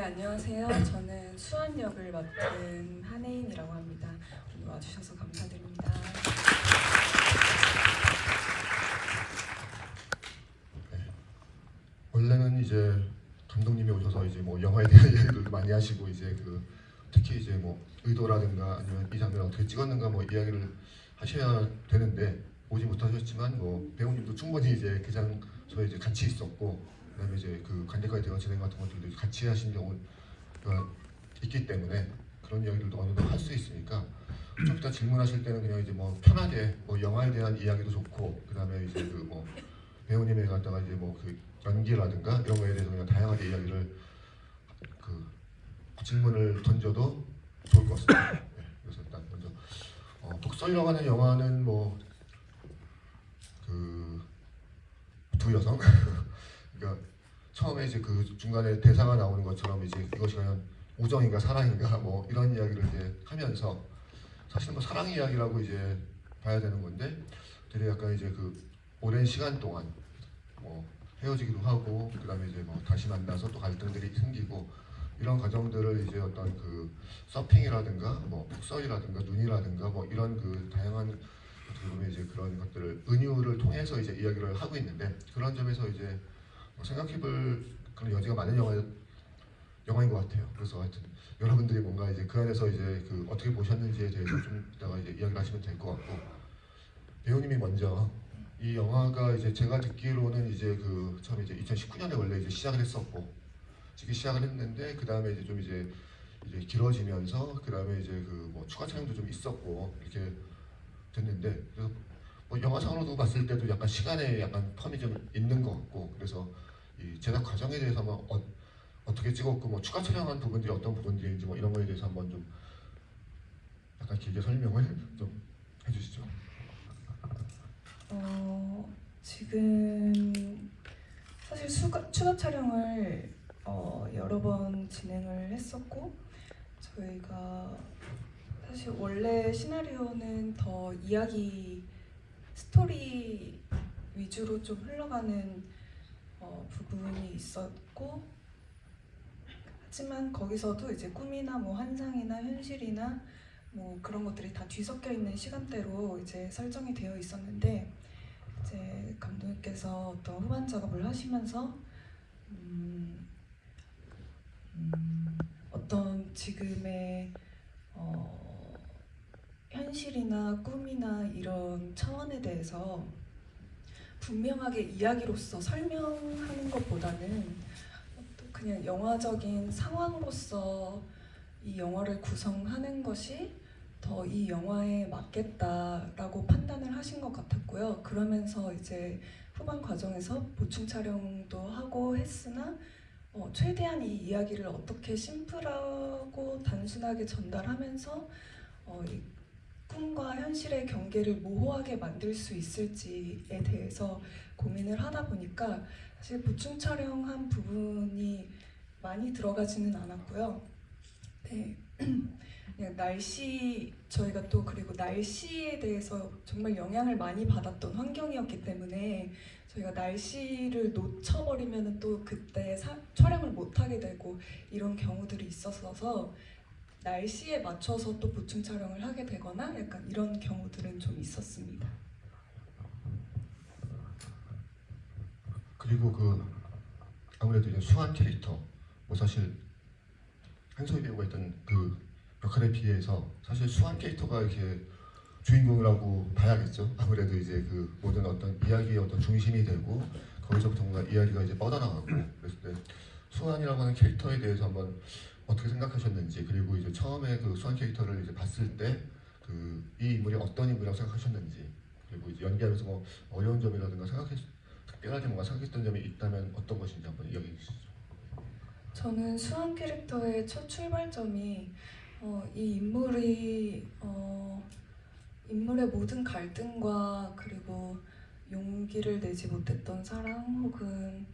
안녕하세요. 저는 수환 역을 맡은 한혜인이라고 합니다. 오늘 와주셔서 감사드립니다. 네. 원래는 이제 감독님이 오셔서 이제 뭐 영화에 대한 이야기들도 많이 하시고 이제 특히 이제 뭐 의도라든가 아니면 이 장면을 어떻게 찍었는가 뭐 이야기를 하셔야 되는데 오지 못하셨지만 뭐 배우님도 충분히 이제 그 장소에 이제 같이 있었고 그다음에 이제 관객과의 대화 진행 같은 것들도 같이 하신 경우가 있기 때문에 그런 이야기들도 어느 정도 할 수 있으니까 좀 이따 질문하실 때는 그냥 이제 뭐 편하게 뭐 영화에 대한 이야기도 좋고 그다음에 이제 뭐 배우님에 갖다가 이제 뭐 연기라든가 이런 거에 대해서 그냥 다양하게 이야기를 질문을 던져도 좋을 것 같습니다. 네, 그래서 일단 먼저 독설이라고 하는 영화는 뭐 두 여성 그러니까 처음에 이제 중간에 대사가 나오는 것처럼 이제 이것이 과연 우정인가 사랑인가 뭐 이런 이야기를 이제 하면서 사실 뭐 사랑 이야기라고 이제 봐야 되는 건데 되게 약간 이제 오랜 시간 동안 뭐 헤어지기도 하고 그다음에 이제 뭐 다시 만나서 또 갈등들이 생기고 이런 과정들을 이제 어떤 서핑이라든가 뭐 폭설이라든가 눈이라든가 뭐 이런 다양한 어떻게 보면 이제 그런 것들을 은유를 통해서 이제 이야기를 하고 있는데 그런 점에서 이제 생각해볼 그런 여지가 많은 영화인 것 같아요. 그래서 하여튼 여러분들이 뭔가 이제 그 안에서 이제 어떻게 보셨는지에 대해서 좀 이따가 이제 이야기를 하시면 될 것 같고 배우님이 먼저 이 영화가 이제 제가 듣기로는 이제 처음에 이제 2019년에 원래 이제 시작을 했었고 찍기 시작을 했는데 그 다음에 이제 좀 이제 길어지면서 그 다음에 이제 뭐 추가 촬영도 좀 있었고 이렇게 됐는데 그래서 뭐 영화상으로도 봤을 때도 약간 시간에 약간 텀이 좀 있는 것 같고 그래서 이 제작 과정에 대해서 한번 어떻게 찍었고 뭐 추가 촬영한 부분들이 어떤 부분들인지 뭐 이런 거에 대해서 한번 좀 약간 길게 설명을 좀 해주시죠. 지금 사실 추가 촬영을 여러 번 진행을 했었고 저희가 사실 원래 시나리오는 더 이야기 스토리 위주로 좀 흘러가는 부분이 있었고 하지만 거기서도 이제 꿈이나 뭐 환상이나 현실이나 뭐 그런 것들이 다 뒤섞여 있는 시간대로 이제 설정이 되어 있었는데 이제 감독님께서 어떤 후반 작업을 하시면서 어떤 지금의 현실이나 꿈이나 이런 차원에 대해서 분명하게 이야기로서 설명하는 것보다는 그냥 영화적인 상황으로서 이 영화를 구성하는 것이 더 이 영화에 맞겠다라고 판단을 하신 것 같았고요. 그러면서 이제 후반 과정에서 보충 촬영도 하고 했으나 최대한 이 이야기를 어떻게 심플하고 단순하게 전달하면서 이 꿈과 현실의 경계를 모호하게 만들 수 있을지에 대해서 고민을 하다 보니까 사실 보충 촬영한 부분이 많이 들어가지는 않았고요. 네. 그냥 저희가 또 그리고 날씨에 대해서 정말 영향을 많이 받았던 환경이었기 때문에 저희가 날씨를 놓쳐버리면 또 그때 촬영을 못하게 되고 이런 경우들이 있었어서 날씨에 맞춰서 또 보충 촬영을 하게 되거나 약간 이런 경우들은 좀 있었습니다. 그리고 아무래도 이제 수환 캐릭터 뭐 사실 한소희 배우가 있던 역할에 비해서 사실 수환 캐릭터가 이렇게 주인공이라고 봐야겠죠. 아무래도 이제 모든 어떤 이야기의 어떤 중심이 되고 거기서부터 뭔가 이야기가 이제 뻗어나가고 그랬을 때 수환이라고 하는 캐릭터에 대해서 한번 어떻게 생각하셨는지 그리고 이제 처음에 수환 캐릭터를 이제 봤을 때 이 인물이 어떤 인물이라고 생각하셨는지 그리고 이제 연기하면서 뭐 어려운 점이라든가 특별하게 뭔가 생각했던 점이 있다면 어떤 것인지 한번 이야기해 주시죠. 저는 수환 캐릭터의 첫 출발점이 이 인물의 모든 갈등과 그리고 용기를 내지 못했던 사랑 혹은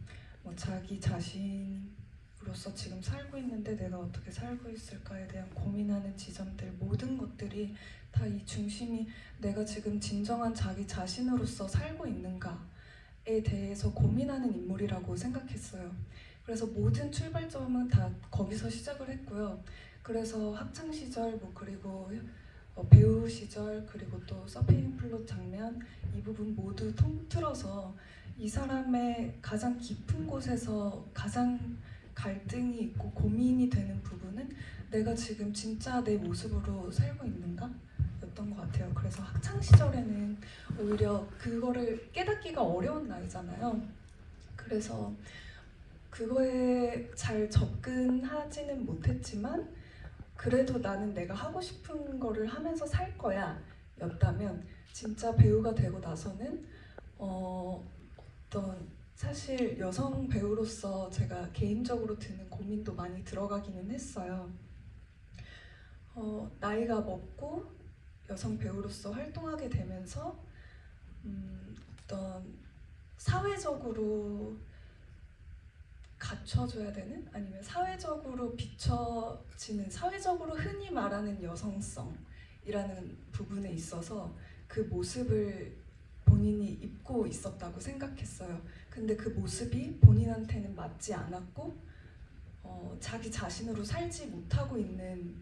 뭐 자기 자신으로서 지금 살고 있는데 내가 어떻게 살고 있을까에 대한 고민하는 지점들 모든 것들이 다 이 중심이 내가 지금 진정한 자기 자신으로서 살고 있는가에 대해서 고민하는 인물이라고 생각했어요. 그래서 모든 출발점은 다 거기서 시작을 했고요. 그래서 학창 시절 그리고 배우 시절 그리고 또 서핑 플롯 장면 이 부분 모두 통틀어서 이 사람의 가장 깊은 곳에서 가장 갈등이 있고 고민이 되는 부분은 내가 지금 진짜 내 모습으로 살고 있는가? 였던 것 같아요. 그래서 학창 시절에는 오히려 그거를 깨닫기가 어려운 나이잖아요. 그래서 그거에 잘 접근하지는 못했지만 그래도 나는 내가 하고 싶은 거를 하면서 살 거야 였다면 진짜 배우가 되고 나서는 어떤 사실 여성 배우로서 제가 개인적으로 드는 고민도 많이 들어가기는 했어요. 나이가 먹고 여성 배우로서 활동하게 되면서 어떤 사회적으로 갖춰줘야 되는 아니면 사회적으로 비춰지는 사회적으로 흔히 말하는 여성성이라는 부분에 있어서 그 모습을 본인이 입고 있었다고 생각했어요. 근데 그 모습이 본인한테는 맞지 않았고 자기 자신으로 살지 못하고 있는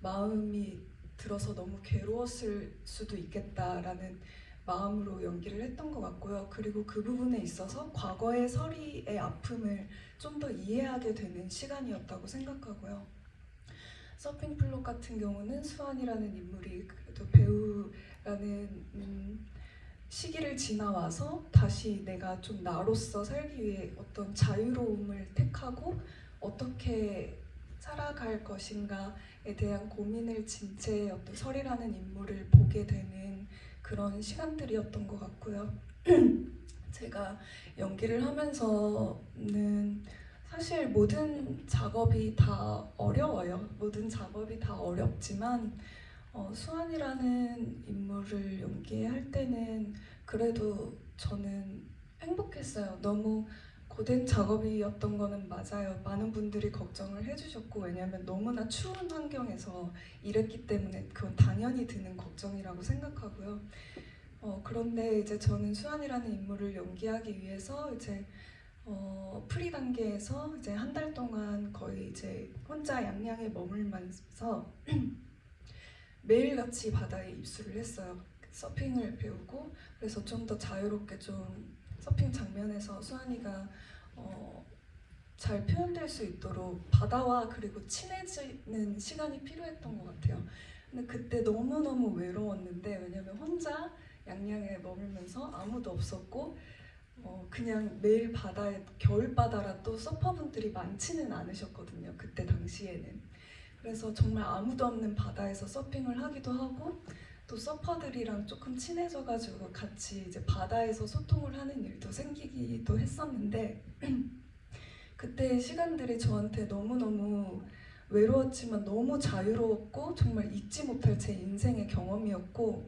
마음이 들어서 너무 괴로웠을 수도 있겠다라는 마음으로 연기를 했던 것 같고요. 그리고 그 부분에 있어서 과거의 서리의 아픔을 좀 더 이해하게 되는 시간이었다고 생각하고요. 서핑 플롯 같은 경우는 수환이라는 인물이 그래도 배우라는 시기를 지나와서 다시 내가 좀 나로서 살기 위해 어떤 자유로움을 택하고 어떻게 살아갈 것인가에 대한 고민을 진 채 어떤 설이라는 인물을 보게 되는 그런 시간들이었던 것 같고요. 제가 연기를 하면서는 사실 모든 작업이 다 어려워요. 모든 작업이 다 어렵지만 수환이라는 인물을 연기할 때는 그래도 저는 행복했어요. 너무 고된 작업이었던 거는 맞아요. 많은 분들이 걱정을 해주셨고 왜냐하면 너무나 추운 환경에서 일했기 때문에 그건 당연히 드는 걱정이라고 생각하고요. 그런데 이제 저는 수환이라는 인물을 연기하기 위해서 이제 프리 단계에서 이제 한 달 동안 거의 이제 혼자 양양에 머물면서 매일같이 바다에 입수를 했어요. 서핑을 배우고 그래서 좀 더 자유롭게 좀 서핑 장면에서 수환이가 잘 표현될 수 있도록 바다와 그리고 친해지는 시간이 필요했던 것 같아요. 근데 그때 너무너무 외로웠는데 왜냐면 혼자 양양에 머물면서 아무도 없었고 그냥 매일 바다에 겨울바다라 또 서퍼분들이 많지는 않으셨거든요. 그때 당시에는. 그래서 정말 아무도 없는 바다에서 서핑을 하기도 하고 또 서퍼들이랑 조금 친해져가지고 같이 이제 바다에서 소통을 하는 일도 생기기도 했었는데 그때의 시간들이 저한테 너무너무 외로웠지만 너무 자유로웠고 정말 잊지 못할 제 인생의 경험이었고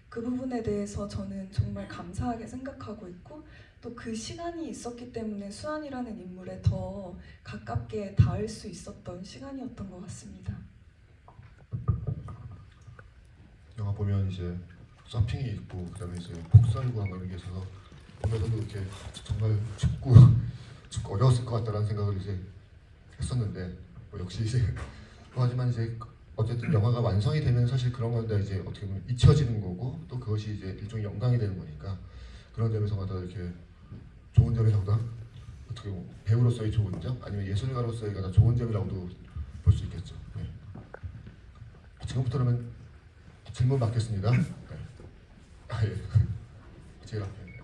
그 부분에 대해서 저는 정말 감사하게 생각하고 있고 또 그 시간이 있었기 때문에 수환이라는 인물에 더 가깝게 닿을 수 있었던 시간이었던 것 같습니다. 영화 보면 이제 서핑이 있고 그다음에 이제 폭설과 뭐 이런 게 있어서 보면서도 이렇게 정말 춥고 어려웠을 것 같다라는 생각을 이제 했었는데 역시 이제 하지만 이제 어쨌든 영화가 완성이 되면 사실 그런 건데 이제 어떻게 보면 잊혀지는 거고 또 그것이 이제 일종의 영광이 되는 거니까 그런 점에서마다 이렇게 좋은 점이라고도 어떻게 보면 배우로서의 좋은 점 아니면 예술가로서의 가장 좋은 점이라고도 볼 수 있겠죠. 네. 지금부터 그러면 질문 받겠습니다. 네. 예. 제일 앞에 네.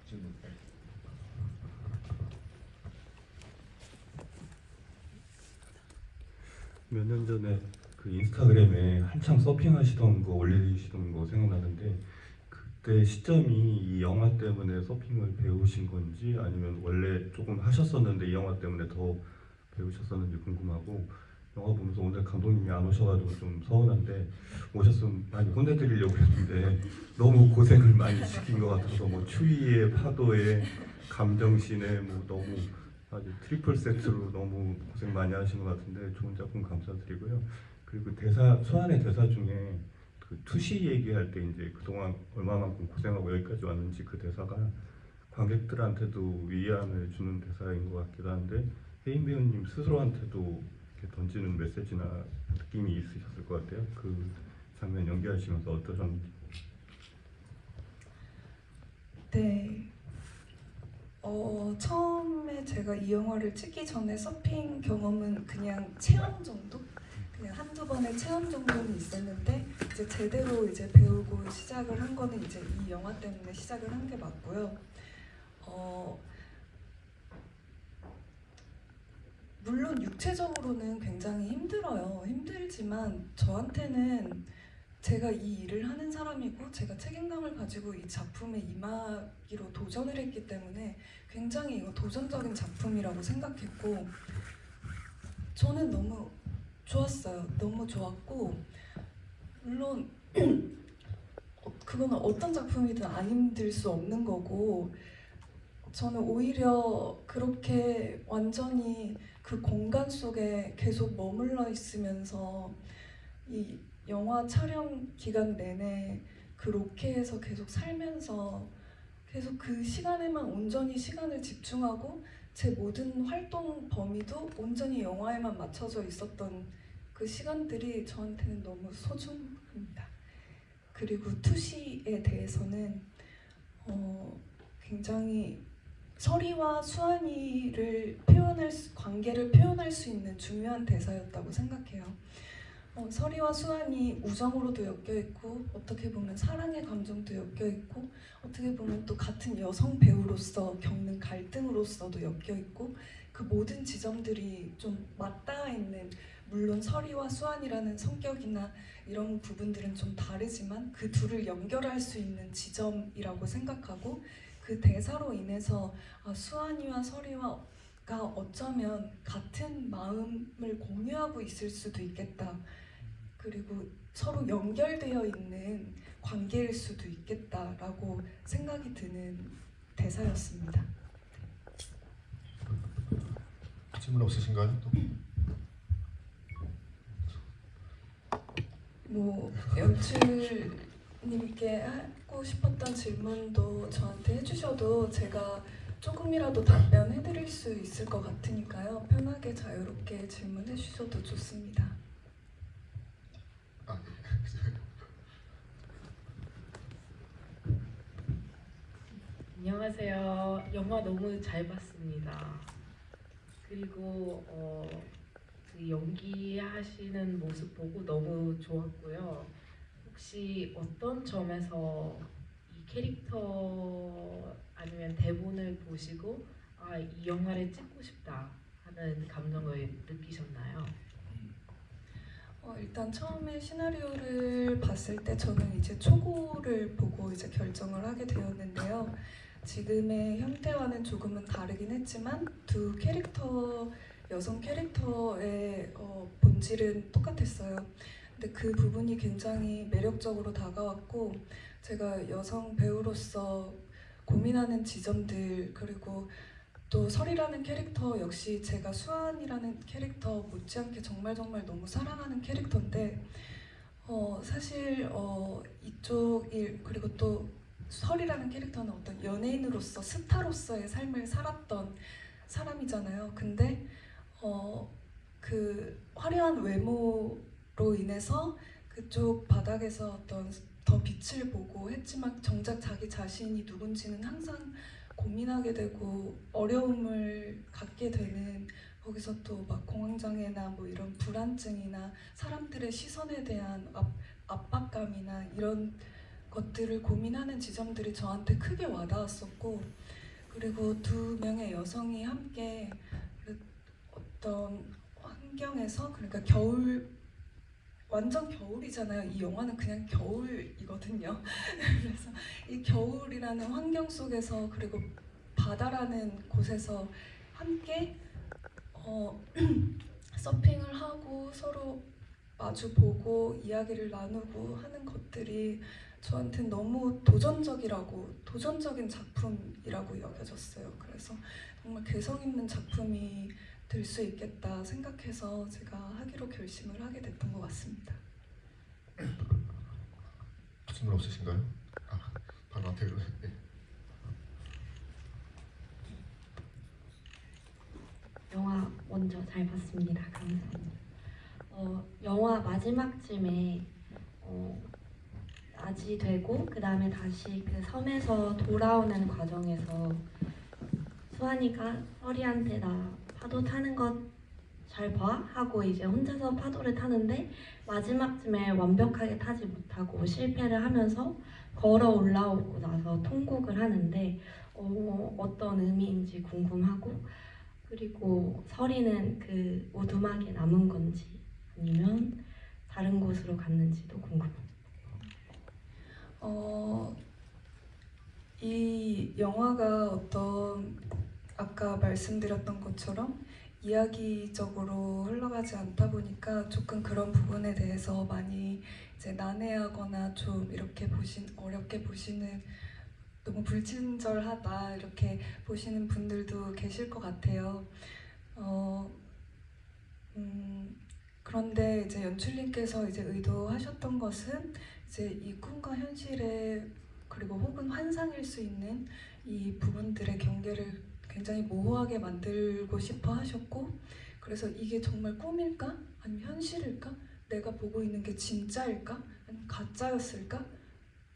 질문. 네. 몇 년 전에 그 인스타그램에 한창 서핑하시던 거 올리시던 거 생각나는데 그때 시점이 이 영화 때문에 서핑을 배우신 건지 아니면 원래 조금 하셨었는데 이 영화 때문에 더 배우셨었는지 궁금하고 영화 보면서 오늘 감독님이 안 오셔가지고 좀 서운한데 오셨으면 많이 혼내드리려고 했는데 너무 고생을 많이 시킨 것 같아서 뭐 추위에 파도에 감정신에 뭐 너무 아주 트리플 세트로 너무 고생 많이 하신 것 같은데 좋은 작품 감사드리고요. 그리고 대사 수환의 대사 중에 그 투시 얘기할 때 이제 그동안 얼마만큼 고생하고 여기까지 왔는지 그 대사가 관객들한테도 위안을 주는 대사인 것 같기도 한데 혜인 배우님 스스로한테도 이렇게 던지는 메시지나 느낌이 있으셨을 것 같아요. 그 장면 연기하시면서 어떠셨는지. 네. 처음에 제가 이 영화를 찍기 전에 서핑 경험은 그냥 체험 정도? 그냥 한두 번의 체험 정도는 있었는데 이제 제대로 이제 배우고 시작을 한 거는 이제 이 영화 때문에 시작을 한 게 맞고요. 물론 육체적으로는 굉장히 힘들어요. 힘들지만 저한테는 제가 이 일을 하는 사람이고 제가 책임감을 가지고 이 작품에 임하기로 도전을 했기 때문에 굉장히 이거 도전적인 작품이라고 생각했고 저는 너무 좋았어요. 너무 좋았고 물론 그거는 어떤 작품이든 안 힘들 수 없는 거고 저는 오히려 그렇게 완전히 그 공간 속에 계속 머물러 있으면서 이 영화 촬영 기간 내내 그 로케에서 계속 살면서 계속 그 시간에만 온전히 시간을 집중하고 제 모든 활동 범위도 온전히 영화에만 맞춰져 있었던 그 시간들이 저한테는 너무 소중합니다. 그리고 투시에 대해서는 굉장히 설이와 수환이를 관계를 표현할 수 있는 중요한 대사였다고 생각해요. 설이와 수환이 우정으로도 엮여있고 어떻게 보면 사랑의 감정도 엮여있고 어떻게 보면 또 같은 여성 배우로서 겪는 갈등으로서도 엮여있고 그 모든 지점들이 좀 맞닿아 있는 물론 설이와 수환이라는 성격이나 이런 부분들은 좀 다르지만 그 둘을 연결할 수 있는 지점이라고 생각하고 그 대사로 인해서 수환이와 설이가 어쩌면 같은 마음을 공유하고 있을 수도 있겠다. 그리고 서로 연결되어 있는 관계일 수도 있겠다라고 생각이 드는 대사였습니다. 질문 없으신가요? 또? 뭐 연출님께 하고 싶었던 질문도 저한테 해주셔도 제가 조금이라도 답변해드릴 수 있을 것 같으니까요. 편하게 자유롭게 질문해 주셔도 좋습니다. 아, 네. 안녕하세요. 영화 너무 잘 봤습니다. 그리고 그 연기하시는 모습 보고 너무 좋았고요. 혹시 어떤 점에서 이 캐릭터 아니면 대본을 보시고 이 영화를 찍고 싶다 하는 감정을 느끼셨나요? 일단 처음에 시나리오를 봤을 때 저는 이제 초고를 보고 이제 결정을 하게 되었는데요. 지금의 형태와는 조금은 다르긴 했지만 두 캐릭터, 여성 캐릭터의 본질은 똑같았어요. 근데 그 부분이 굉장히 매력적으로 다가왔고 제가 여성 배우로서 고민하는 지점들 그리고 또 설이라는 캐릭터 역시 제가 수환이라는 캐릭터 못지않게 정말 너무 사랑하는 캐릭터인데 사실 이쪽이 그리고 또 설이라는 캐릭터는 어떤 연예인으로서 스타로서의 삶을 살았던 사람이잖아요. 근데 그 화려한 외모로 인해서 그쪽 바닥에서 어떤 더 빛을 보고 했지만 정작 자기 자신이 누군지는 항상 고민하게 되고 어려움을 갖게 되는 거기서 또 막 공황장애나 뭐 이런 불안증이나 사람들의 시선에 대한 압박감이나 이런 것들을 고민하는 지점들이 저한테 크게 와닿았었고 그리고 두 명의 여성이 함께 어떤 환경에서 그러니까 완전 겨울이잖아요. 이 영화는 그냥 겨울이거든요. 그래서 이 겨울이라는 환경 속에서 그리고 바다라는 곳에서 함께 서핑을 하고 서로 마주 보고 이야기를 나누고 하는 것들이 저한테는 너무 도전적인 작품이라고 여겨졌어요. 그래서 정말 개성 있는 작품이 될 수 있겠다 생각해서 제가 하기로 결심을 하게 됐던 것 같습니다. 질문 없으신가요? 바로 앞에 네. 먼저 잘 봤습니다. 감사합니다. 영화 마지막쯤에 낮이 되고 그 다음에 다시 그 섬에서 돌아오는 과정에서 수환이가 서리한테 나 파도 타는 것 잘 봐? 하고 이제 혼자서 파도를 타는데 마지막쯤에 완벽하게 타지 못하고 실패를 하면서 걸어 올라오고 나서 통곡을 하는데 어떤 의미인지 궁금하고, 그리고 서리는 그 오두막에 남은 건지 아니면 다른 곳으로 갔는지도 궁금합니다. 이 영화가 어떤 아까 말씀드렸던 것처럼 이야기적으로 흘러가지 않다 보니까 조금 그런 부분에 대해서 많이 이제 난해하거나 좀 이렇게 어렵게 보시는, 너무 불친절하다 이렇게 보시는 분들도 계실 것 같아요. 그런데 이제 연출님께서 이제 의도하셨던 것은 이제 이 꿈과 현실의, 그리고 혹은 환상일 수 있는 이 부분들의 경계를 굉장히 모호하게 만들고 싶어 하셨고, 그래서 이게 정말 꿈일까? 아니면 현실일까? 내가 보고 있는 게 진짜일까? 아니면 가짜였을까?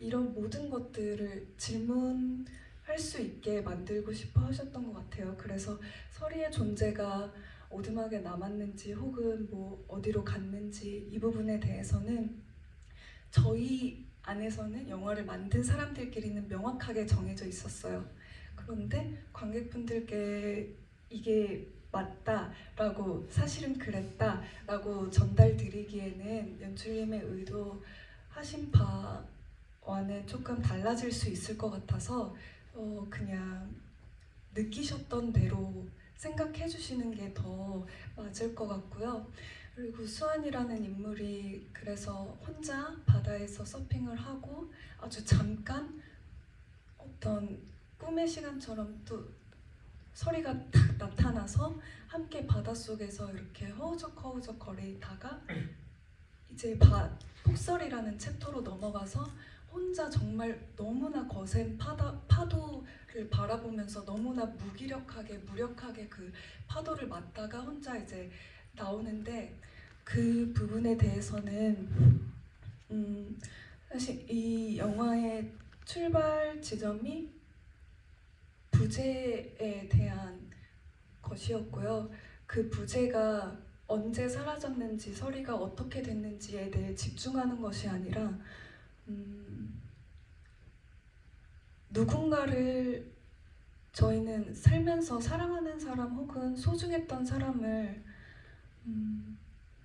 이런 모든 것들을 질문할 수 있게 만들고 싶어 하셨던 것 같아요. 그래서 서리의 존재가 오두막에 남았는지 혹은 뭐 어디로 갔는지 이 부분에 대해서는 저희 안에서는, 영화를 만든 사람들끼리는 명확하게 정해져 있었어요. 그런데 관객분들께 이게 맞다라고, 사실은 그랬다라고 전달드리기에는 연출님의 의도하신 바와는 조금 달라질 수 있을 것 같아서 그냥 느끼셨던 대로 생각해 주시는 게 더 맞을 것 같고요. 그리고 수환이라는 인물이 그래서 혼자 바다에서 서핑을 하고 아주 잠깐 어떤 꿈의 시간처럼 또 서리가 탁 나타나서 함께 바닷속에서 이렇게 허우적허우적 거리다가 이제 폭설이라는 챕터로 넘어가서 혼자 정말 너무나 거센 파도를 바라보면서 너무나 무력하게 그 파도를 맞다가 혼자 이제 나오는데, 그 부분에 대해서는 사실 이 영화의 출발 지점이 부재에 대한 것이었고요. 그 부재가 언제 사라졌는지, 서리가 어떻게 됐는지에 대해 집중하는 것이 아니라 누군가를, 저희는 살면서 사랑하는 사람 혹은 소중했던 사람을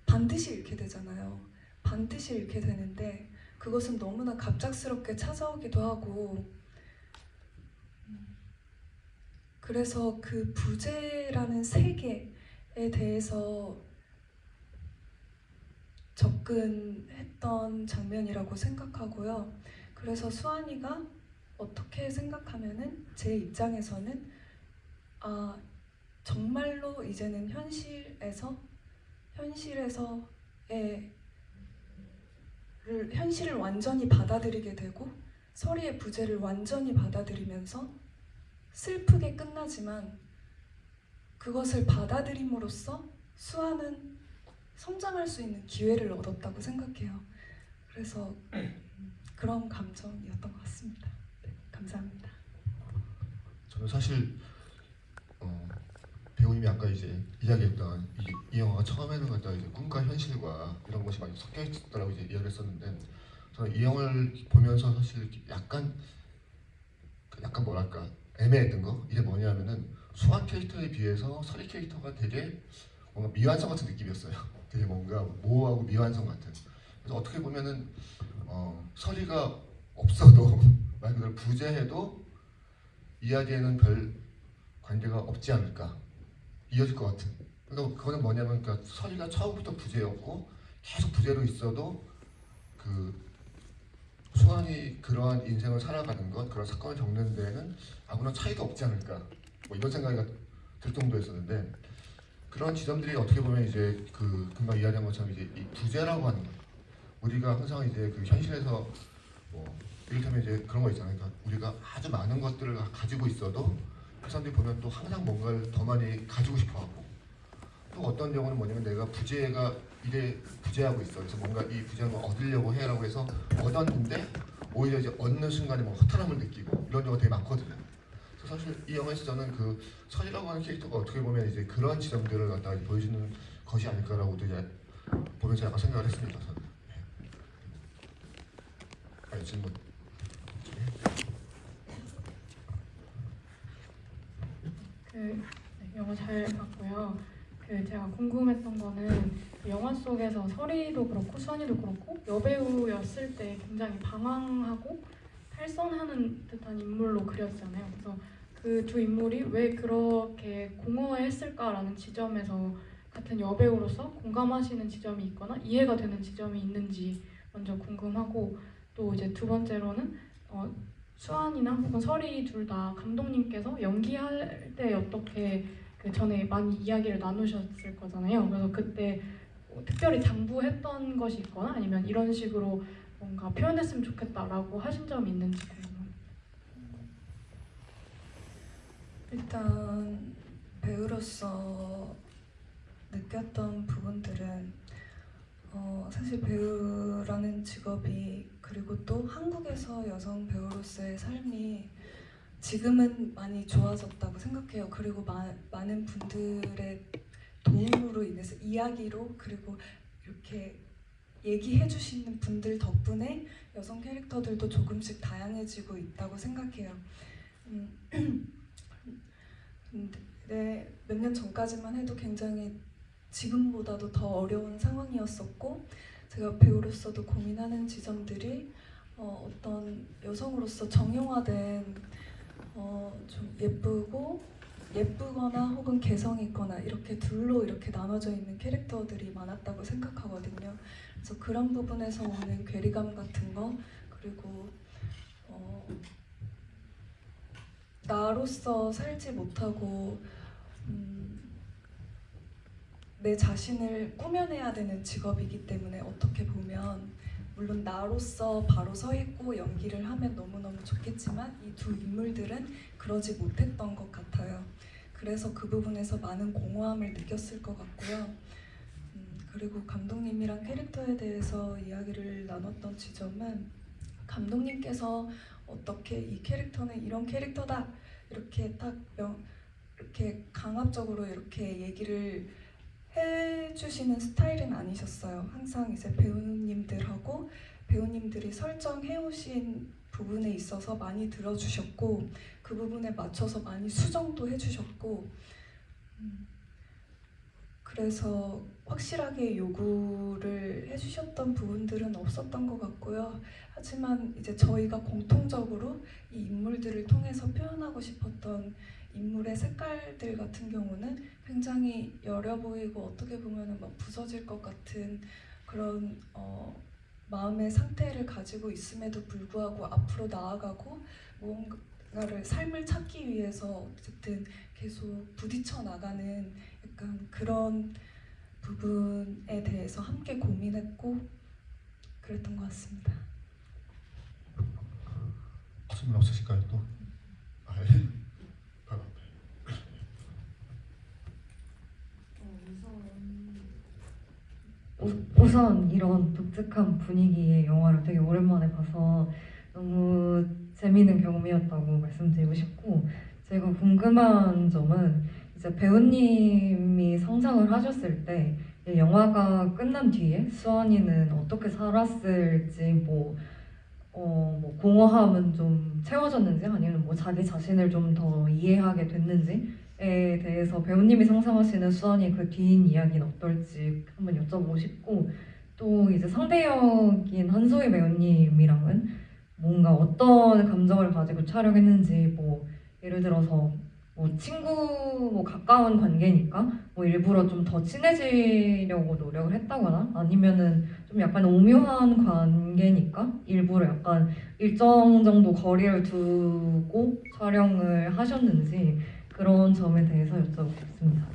반드시 잃게 되잖아요. 반드시 잃게 되는데 그것은 너무나 갑작스럽게 찾아오기도 하고, 그래서 그 부재라는 세계에 대해서 접근했던 장면이라고 생각하고요. 그래서 수환이가 어떻게 생각하면은 제 입장에서는 정말로 이제는 현실을 완전히 받아들이게 되고 서리의 부재를 완전히 받아들이면서 슬프게 끝나지만, 그것을 받아들임으로써 수아는 성장할 수 있는 기회를 얻었다고 생각해요. 그래서 그런 감정이었던 것 같습니다. 네, 감사합니다. 저는 사실 배우님이 아까 이제 이야기했던 이 영화가 처음에는 갖다 이제 꿈과 현실과 이런 것이 많이 섞여 있었다라고 이제 이야기를 했었는데, 저는 이 영화를 보면서 사실 약간 뭐랄까 애매했던 거, 이게 뭐냐면은 수환 캐릭터에 비해서 서리 캐릭터가 되게 뭔가 미완성 같은 느낌이었어요. 되게 뭔가 모호하고 미완성 같은. 그래서 어떻게 보면은 서리가 없어도 말 그대로 부재해도 이야기에는 별 관계가 없지 않을까, 이어질 것 같은. 그러니까 그거는 뭐냐면, 그러니까 서리가 처음부터 부재였고 계속 부재로 있어도 그 수환이 그러한 인생을 살아가는 것, 그런 사건을 겪는 데에는 아무런 차이도 없지 않을까, 뭐 이런 생각이 들 정도였었는데, 그런 지점들이 어떻게 보면 이제 그 금방 이야기한 것처럼 이제 이 부재라고 하는 것, 우리가 항상 이제 그 현실에서 뭐 이를테면 이제 그런 거 있잖아요. 그러니까 우리가 아주 많은 것들을 가지고 있어도 그 사람들이 보면 또 항상 뭔가를 더 많이 가지고 싶어하고, 또 어떤 경우는 뭐냐면 내가 부재가 이래 부재하고 있어. 그래서 뭔가 이 부재를 얻으려고 해라고 해서 얻었는데 오히려 이제 얻는 순간에 뭐 허탈함을 느끼고 이런 경우가 되게 많거든요. 그래서 사실 이 영화에서 저는 그 선이라고 하는 캐릭터가 어떻게 보면 이제 그런 지점들을 갖다가 보여주는 것이 아닐까라고도 이제 보면서 약간 생각을 했습니다. 저는. 아니 질문. 영화 잘 봤고요. 제가 궁금했던 거는 그 영화 속에서 설이도 그렇고 수환이도 그렇고 여배우였을 때 굉장히 방황하고 탈선하는 듯한 인물로 그렸잖아요. 그래서 그 두 인물이 왜 그렇게 공허했을까라는 지점에서 같은 여배우로서 공감하시는 지점이 있거나 이해가 되는 지점이 있는지 먼저 궁금하고, 또 이제 두 번째로는 수환이나 혹은 설이 둘 다 감독님께서 연기할 때 어떻게 그 전에 많이 이야기를 나누셨을 거잖아요. 그래서 그때 특별히 당부했던 것이 있거나 아니면 이런 식으로 뭔가 표현했으면 좋겠다라고 하신 점이 있는지 궁금합니다. 일단 배우로서 느꼈던 부분들은 사실 배우라는 직업이, 그리고 또 한국에서 여성 배우로서의 삶이 지금은 많이 좋아졌다고 생각해요. 그리고 많은 분들의 도움으로 인해서 이야기로, 그리고 이렇게 얘기해 주시는 분들 덕분에 여성 캐릭터들도 조금씩 다양해지고 있다고 생각해요. 근데 몇 년 전까지만 해도 굉장히 지금보다도 더 어려운 상황이었었고, 제가 배우로서도 고민하는 지점들이 어떤 여성으로서 정형화된 좀 예쁘거나 혹은 개성 있거나 이렇게 둘로 이렇게 나눠져 있는 캐릭터들이 많았다고 생각하거든요. 그래서 그런 부분에서 오는 괴리감 같은 거, 그리고 나로서 살지 못하고 내 자신을 꾸며내야 되는 직업이기 때문에, 어떻게 보면 물론 나로서 바로 서 있고 연기를 하면 너무너무 좋겠지만 이 두 인물들은 그러지 못했던 것 같아요. 그래서 그 부분에서 많은 공허함을 느꼈을 것 같고요. 그리고 감독님이랑 캐릭터에 대해서 이야기를 나눴던 지점은, 감독님께서 어떻게 이 캐릭터는 이런 캐릭터다 이렇게 이렇게 강압적으로 이렇게 얘기를 해주시는 스타일은 아니셨어요. 항상 이제 배우님들이 설정해오신 부분에 있어서 많이 들어주셨고, 그 부분에 맞춰서 많이 수정도 해주셨고, 그래서 확실하게 요구를 해주셨던 부분들은 없었던 것 같고요. 하지만 이제 저희가 공통적으로 이 인물들을 통해서 표현하고 싶었던 인물의 색깔들 같은 경우는 굉장히 여려 보이고 어떻게 보면 막 부서질 것 같은 그런 마음의 상태를 가지고 있음에도 불구하고 앞으로 나아가고 무언가를 삶을 찾기 위해서 어쨌든 계속 부딪혀 나가는 약간 그런 부분에 대해서 함께 고민했고 그랬던 것 같습니다. 질문 없으실까요 또? 예. 바로 앞에. 우선 이런 독특한 분위기의 영화를 되게 오랜만에 봐서 너무 재미있는 경험이었다고 말씀드리고 싶고, 제가 궁금한 점은 이제 배우님이 성장을 하셨을 때 이 영화가 끝난 뒤에 수환이는 어떻게 살았을지, 뭐 공허함은 좀 채워졌는지 아니면 뭐 자기 자신을 좀 더 이해하게 됐는지에 대해서 배우님이 상상하시는 수환이 그 뒤인 이야기는 어떨지 한번 여쭤보고 싶고, 또 이제 상대역인 한소희 배우님이랑은 뭔가 어떤 감정을 가지고 촬영했는지, 뭐 예를 들어서 뭐 친구, 뭐 가까운 관계니까 뭐 일부러 좀 더 친해지려고 노력을 했다거나, 아니면은 좀 약간 오묘한 관계니까 일부러 약간 일정 정도 거리를 두고 촬영을 하셨는지, 그런 점에 대해서 여쭤보고 싶습니다.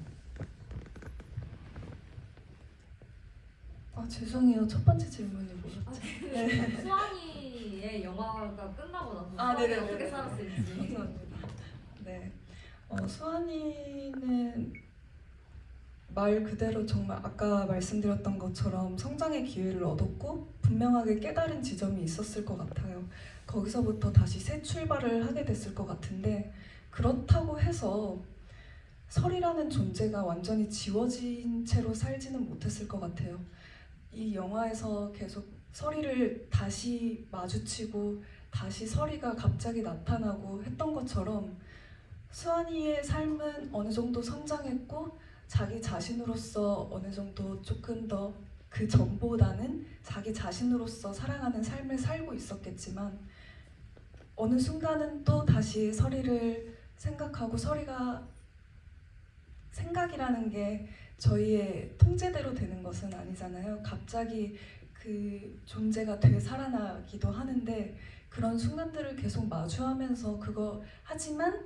죄송해요. 첫 번째 질문이 뭐였지? 수환이의 영화가 끝나고 나서 네네. 어떻게 살았을지. 감사합니다. 네, 수환이는 말 그대로 정말 아까 말씀드렸던 것처럼 성장의 기회를 얻었고 분명하게 깨달은 지점이 있었을 것 같아요. 거기서부터 다시 새 출발을 하게 됐을 것 같은데 그렇다고 해서 설이라는 존재가 완전히 지워진 채로 살지는 못했을 것 같아요. 이 영화에서 계속 설이를 다시 마주치고 다시 설이가 갑자기 나타나고 했던 것처럼 수환이의 삶은 어느 정도 성장했고 자기 자신으로서 어느 정도 조금 더 그 전보다는 자기 자신으로서 살아가는 삶을 살고 있었겠지만 어느 순간은 또 다시 설이를 생각하고 설이가 생각이라는 게 저희의 통제대로 되는 것은 아니잖아요. 갑자기 그 존재가 되살아나기도 하는데 그런 순간들을 계속 마주하면서 그거 하지만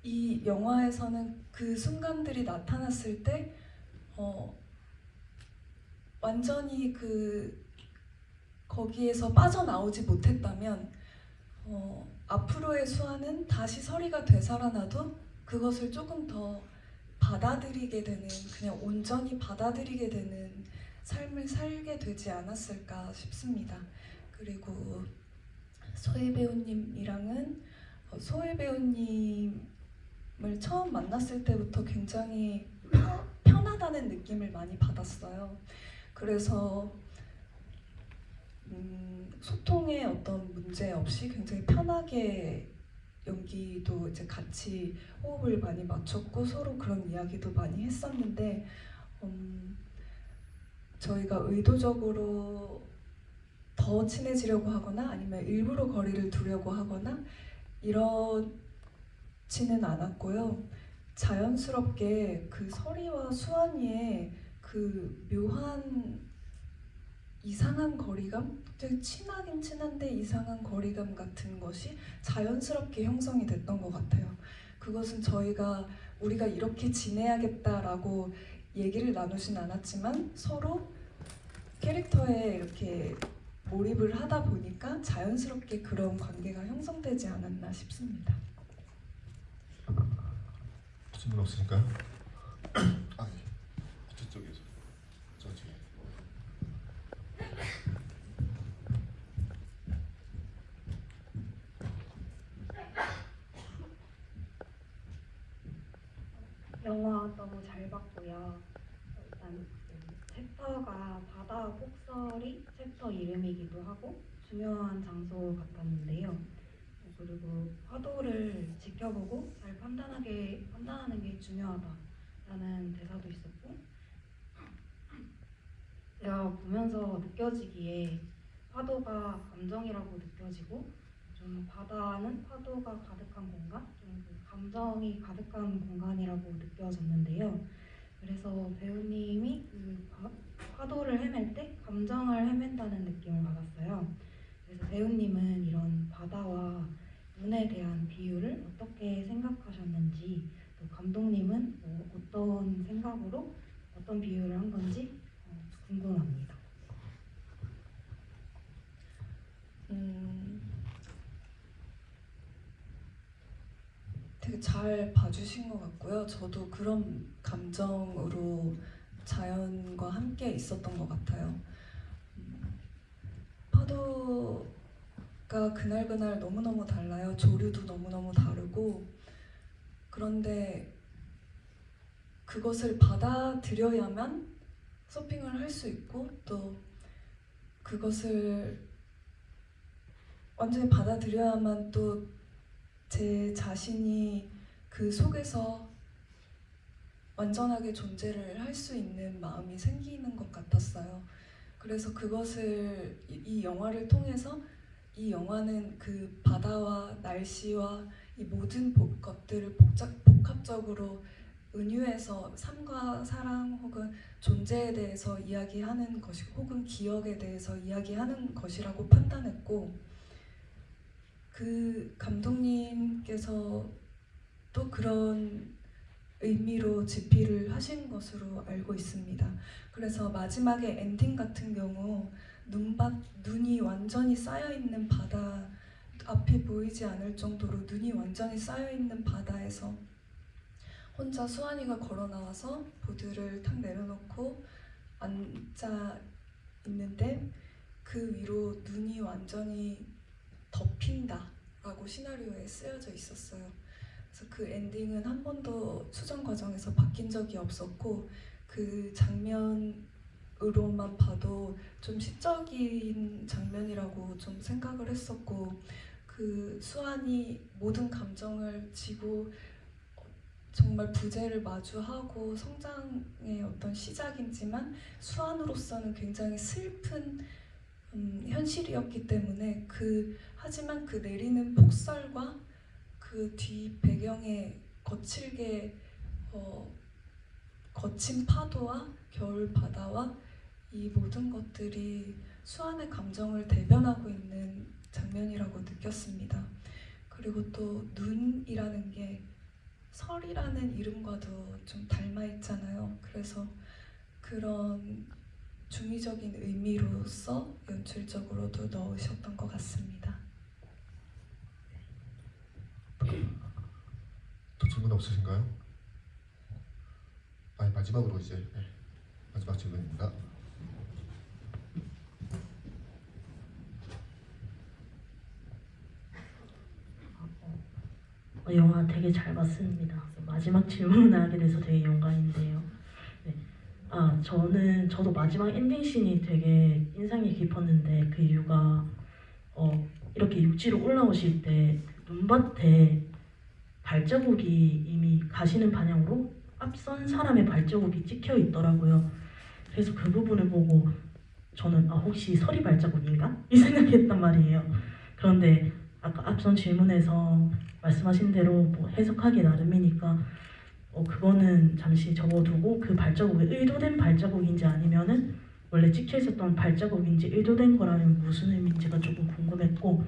이 영화에서는 그 순간들이 나타났을 때 완전히 거기에서 빠져나오지 못했다면 앞으로의 수아는 다시 설이가 되살아나도 그것을 조금 더 받아들이게 되는 그냥 온전히 받아들이게 되는 삶을 살게 되지 않았을까 싶습니다. 그리고 소혜 배우님이랑은 소혜 배우님을 처음 만났을 때부터 굉장히 편하다는 느낌을 많이 받았어요. 그래서 소통에 어떤 문제 없이 굉장히 편하게 연기도 이제 같이 호흡을 많이 맞췄고 서로 그런 이야기도 많이 했었는데 저희가 의도적으로 더 친해지려고 하거나 아니면 일부러 거리를 두려고 하거나 이렇지는 않았고요. 자연스럽게 그 설이와 수환이의 그 묘한 이상한 거리감, 되게 친하긴 친한데 이상한 거리감 같은 것이 자연스럽게 형성이 됐던 것 같아요. 그것은 우리가 이렇게 지내야겠다라고 얘기를 나누진 않았지만 서로 캐릭터에 이렇게 몰입을 하다 보니까 자연스럽게 그런 관계가 형성되지 않았나 싶습니다. 질문 없으실까요? 아, 예. 저쪽에서 저쪽에. 영화 너무 잘 봤고요. 일단 챕터가 바다 폭설이 챕터 이름이기도 하고 중요한 장소 같았는데요. 그리고 파도를 지켜보고 잘 판단하는 게 중요하다라는 대사도 있었고, 제가 보면서 느껴지기에 파도가 감정이라고 느껴지고 좀 바다는 파도가 가득한 공간, 좀그 감정이 가득한 공간이라고 느껴졌는데요. 그래서 배우님이 그 파도를 헤맬 때 감정을 헤맨다는 느낌을 받았어요. 그래서 배우님은 이런 바다와 눈에 대한 비유를 어떻게 생각하셨는지, 또 감독님은 어떤 생각으로 어떤 비유를 한 건지 궁금합니다. 되게 잘 봐주신 것 같고요. 저도 그런 감정으로 자연과 함께 있었던 것 같아요. 파도가 그날그날 너무너무 달라요. 조류도 너무너무 다르고 그런데 그것을 받아들여야만 서핑을 할 수 있고 또 그것을 완전히 받아들여야만 또 제 자신이 그 속에서 완전하게 존재를 할 수 있는 마음이 생기는 것 같았어요. 그래서 그것을 이 영화를 통해서 이 영화는 그 바다와 날씨와 이 모든 것들을 복합적으로 은유해서 삶과 사랑 혹은 존재에 대해서 이야기하는 것이고 혹은 기억에 대해서 이야기하는 것이라고 판단했고, 그 감독님께서 또 그런 의미로 집필을 하신 것으로 알고 있습니다. 그래서 마지막에 엔딩 같은 경우 눈이 완전히 쌓여있는 바다, 앞이 보이지 않을 정도로 눈이 완전히 쌓여있는 바다에서 혼자 수환이가 걸어 나와서 보드를 탁 내려놓고 앉아 있는데 그 위로 눈이 완전히 덮인다라고 시나리오에 쓰여져 있었어요. 그래서 그 엔딩은 한 번도 수정 과정에서 바뀐 적이 없었고 그 장면으로만 봐도 좀 시적인 장면이라고 좀 생각을 했었고 그 수환이 모든 감정을 지고 정말 부재를 마주하고 성장의 어떤 시작이지만 수환으로서는 굉장히 슬픈 현실이었기 때문에 하지만 그 내리는 폭설과 그 뒤 배경에 거칠게 거친 파도와 겨울 바다와 이 모든 것들이 수환의 감정을 대변하고 있는 장면이라고 느꼈습니다. 그리고 또 눈이라는 게 설이라는 이름과도 좀 닮아 있잖아요. 그래서 그런 중의적인 의미로서 연출적으로도 넣으셨던 것 같습니다. 더 질문 없으신가요? 마지막으로 이제 마지막 질문입니다. 영화 되게 잘 봤습니다. 마지막 질문을 하게 돼서 되게 영광인데요. 네. 저도 마지막 엔딩 씬이 되게 인상이 깊었는데 그 이유가 이렇게 육지로 올라오실 때 눈밭에 발자국이 이미 가시는 방향으로 앞선 사람의 발자국이 찍혀 있더라고요. 그래서 그 부분을 보고 저는 혹시 서리 발자국인가? 이 생각했단 말이에요. 그런데 아까 앞선 질문에서 말씀하신 대로 뭐 해석하기 나름이니까 그거는 잠시 접어두고 그 발자국이 의도된 발자국인지 아니면은 원래 찍혀 있었던 발자국인지 의도된 거라면 무슨 의미인지가 조금 궁금했고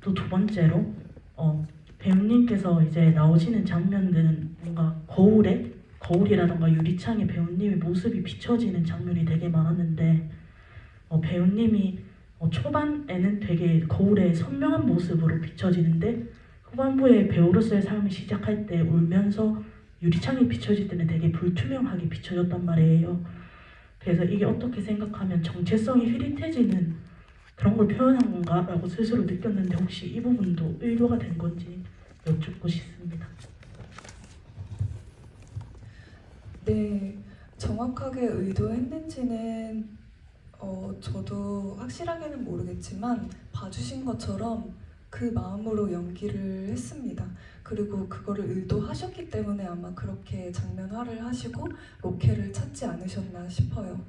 또 두 번째로 배우님께서 이제 나오시는 장면들은 뭔가 거울이라던가 유리창에 배우님의 모습이 비춰지는 장면이 되게 많았는데 배우님이 초반에는 되게 거울에 선명한 모습으로 비춰지는데 후반부에 배우로서의 삶을 시작할 때 울면서 유리창에 비춰질 때는 되게 불투명하게 비춰졌단 말이에요. 그래서 이게 어떻게 생각하면 정체성이 흐릿해지는 그런 걸 표현한 건가? 라고 스스로 느꼈는데 혹시 이 부분도 의도가 된 건지 여쭙고 싶습니다. 네, 정확하게 의도했는지는 저도 확실하게는 모르겠지만 봐주신 것처럼 그 마음으로 연기를 했습니다. 그리고 그거를 의도하셨기 때문에 아마 그렇게 장면화를 하시고 로케를 찾지 않으셨나 싶어요.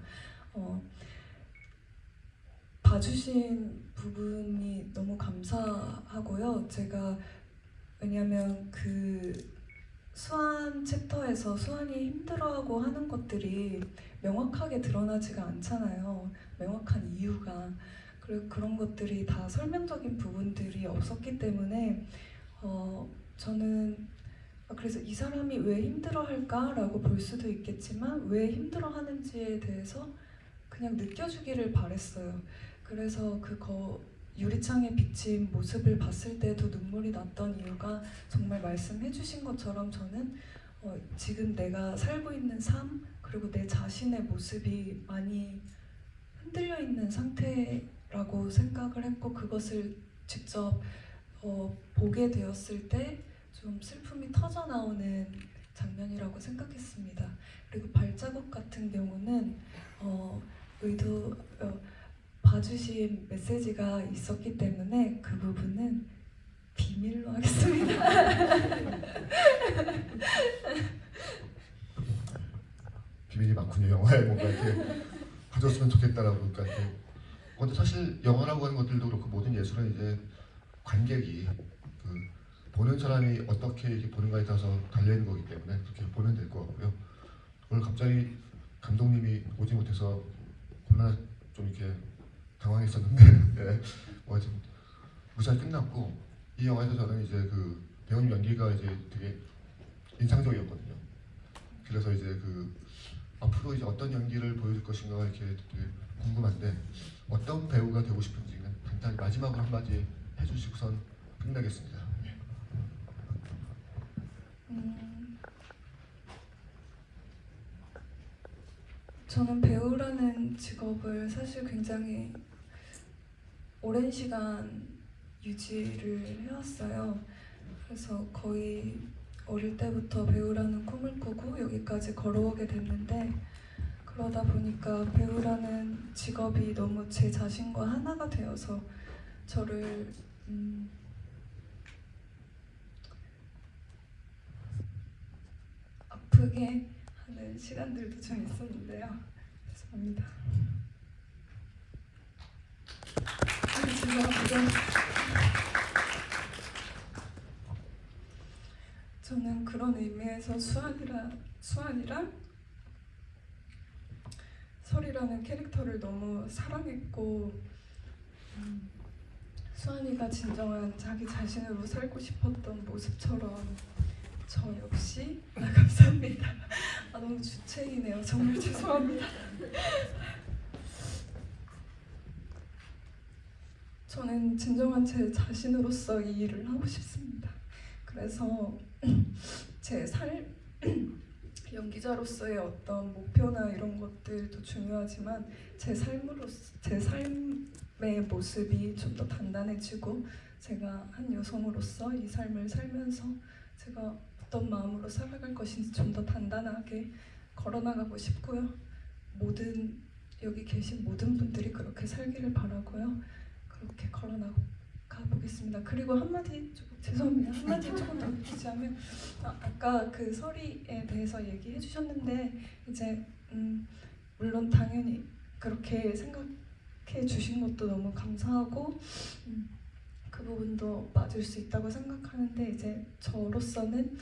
봐주신 부분이 너무 감사하고요. 제가 왜냐하면 그 수환 챕터에서 수환이 힘들어하고 하는 것들이 명확하게 드러나지가 않잖아요. 명확한 이유가. 그리고 그런 것들이 다 설명적인 부분들이 없었기 때문에 저는 그래서 이 사람이 왜 힘들어할까라고 볼 수도 있겠지만 왜 힘들어하는지에 대해서 그냥 느껴주기를 바랬어요. 그래서 유리창에 비친 모습을 봤을 때도 눈물이 났던 이유가 정말 말씀해주신 것처럼 저는 지금 내가 살고 있는 삶 그리고 내 자신의 모습이 많이 흔들려 있는 상태라고 생각을 했고 그것을 직접 보게 되었을 때 좀 슬픔이 터져 나오는 장면이라고 생각했습니다. 그리고 발자국 같은 경우는 봐주신 메시지가 있었기 때문에 그 부분은 비밀로 하겠습니다. 비밀이 많군요. 영화에 뭔가 이렇게 봐줬으면 좋겠다라고 그러니까 근데 사실 영화라고 하는 것들도 그렇고 모든 예술은 이제 관객이 보는 사람이 어떻게 이렇게 보는가에 따라서 달려있는 거기 때문에 그렇게 보면 될 것 같고요. 오늘 갑자기 감독님이 오지 못해서 겁나 좀 이렇게 당황했었는데 네. 좀 무사히 끝났고 이 영화에서 저는 이제 그 배우님 연기가 이제 되게 인상적이었거든요. 그래서 이제 앞으로 이제 어떤 연기를 보여줄 것인가 이렇게 되게 궁금한데 어떤 배우가 되고 싶은지는 간단히 마지막으로 한마디 해주시고선 끝나겠습니다. 저는 배우라는 직업을 사실 굉장히 오랜 시간 유지를 해왔어요. 그래서 거의 어릴 때부터 배우라는 꿈을 꾸고 여기까지 걸어오게 됐는데, 그러다 보니까 배우라는 직업이 너무 제 자신과 하나가 되어서 저를 아프게 하는 시간들도 좀 있었는데요. 죄송합니다. 죄송합니다. 저는 그런 의미에서 수환이랑 설이라는 캐릭터를 너무 사랑했고, 수환이가 진정한 자기 자신으로 살고 싶었던 모습처럼 저 역시 감사합니다. 너무 주책이네요. 정말 죄송합니다. 저는 진정한 제 자신으로서 이 일을 하고 싶습니다. 그래서 제 연기자로서의 어떤 목표나 이런 것들도 중요하지만 제 삶의 모습이 좀 더 단단해지고, 제가 한 여성으로서 이 삶을 살면서 제가 어떤 마음으로 살아갈 것인지 좀 더 단단하게 걸어나가고 싶고요. 여기 계신 모든 분들이 그렇게 살기를 바라고요. 그렇게 걸어나가 보겠습니다. 그리고 한마디 죄송합니다. 한마디 조금 더 붙이자면, 아까 그 설이에 대해서 얘기해 주셨는데, 이제 물론 당연히 그렇게 생각해 주신 것도 너무 감사하고 그 부분도 맞을 수 있다고 생각하는데, 이제 저로서는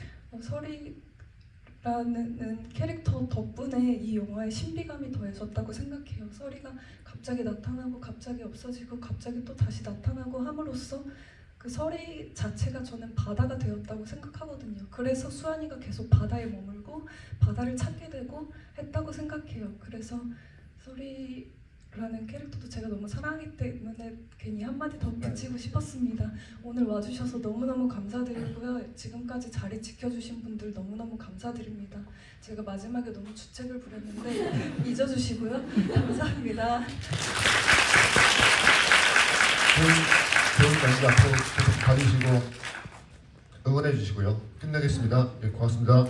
설이라는 캐릭터 덕분에 이 영화에 신비감이 더해졌다고 생각해요. 설이가 갑자기 나타나고 갑자기 없어지고 갑자기 또 다시 나타나고 함으로써 그 설이 자체가 저는 바다가 되었다고 생각하거든요. 그래서 수환이가 계속 바다에 머물고 바다를 찾게 되고 했다고 생각해요. 그래서 설이라는 캐릭터도 제가 너무 사랑하기 때문에 괜히 한마디 더 붙이고 싶었습니다. 오늘 와주셔서 너무너무 감사드리고요. 지금까지 자리 지켜주신 분들 너무너무 감사드립니다. 제가 마지막에 너무 주책을 부렸는데 잊어주시고요. 감사합니다. 배우까지 앞으로 계속 봐주시고 응원해 주시고요. 끝내겠습니다. 네, 고맙습니다.